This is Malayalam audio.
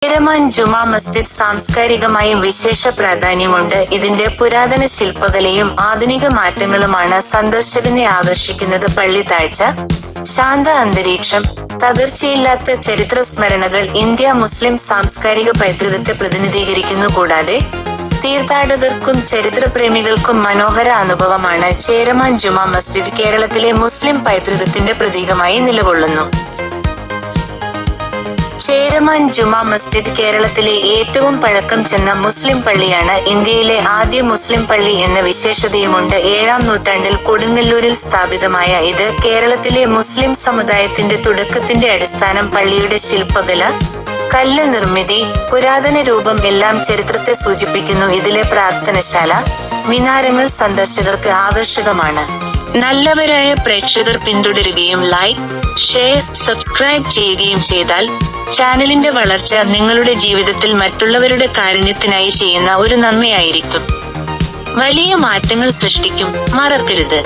ചേരമാൻ ജുമാ മസ്ജിദ് സാംസ്കാരികമായും വിശേഷ പ്രാധാന്യമുണ്ട്. ഇതിന്റെ പുരാതന ശില്പകലയും ആധുനിക മാറ്റങ്ങളുമാണ് സന്ദർശകനെ ആകർഷിക്കുന്നത്. പള്ളി താഴ്ച, ശാന്ത അന്തരീക്ഷം, തകർച്ചയില്ലാത്ത ചരിത്ര സ്മരണകൾ ഇന്ത്യ മുസ്ലിം സാംസ്കാരിക പൈതൃകത്തെ പ്രതിനിധീകരിക്കുന്നു. കൂടാതെ തീർത്ഥാടകർക്കും ചരിത്രപ്രേമികൾക്കും മനോഹര അനുഭവമാണ്. ചേരമാൻ ജുമാ മസ്ജിദ് കേരളത്തിലെ മുസ്ലിം പൈതൃകത്തിന്റെ പ്രതീകമായി നിലകൊള്ളുന്നു. ചേരമാൻ ജുമാ മസ്ജിദ് കേരളത്തിലെ ഏറ്റവും പഴക്കം ചെന്ന മുസ്ലിം പള്ളിയാണ്. ഇന്ത്യയിലെ ആദ്യ മുസ്ലിം പള്ളി എന്ന വിശേഷതയുമുണ്ട്. 7-ാം നൂറ്റാണ്ടിൽ കൊടുങ്ങല്ലൂരിൽ സ്ഥാപിതമായ ഇത് കേരളത്തിലെ മുസ്ലിം സമുദായത്തിന്റെ തുടക്കത്തിന്റെ അടിസ്ഥാനം. പള്ളിയുടെ ശില്പകല, കല്ല് നിർമ്മിതി, പുരാതന രൂപം എല്ലാം ചരിത്രത്തെ സൂചിപ്പിക്കുന്നു. ഇതിലെ പ്രാർത്ഥനശാല, മിനാരങ്ങൾ സന്ദർശകർക്ക് ആകർഷകമാണ്. നല്ലവരായ പ്രേക്ഷകർ പിന്തുടരുകയും ലൈക്ക്, ഷെയർ, സബ്സ്ക്രൈബ് ചെയ്യുകയും ചെയ്താൽ ചാനലിന്റെ വളർച്ച നിങ്ങളുടെ ജീവിതത്തിൽ മറ്റുള്ളവരുടെ കാരുണ്യത്തിനായി ചെയ്യുന്ന ഒരു നന്മയായിരിക്കും. വലിയ മാറ്റങ്ങൾ സൃഷ്ടിക്കും. മറക്കരുത്.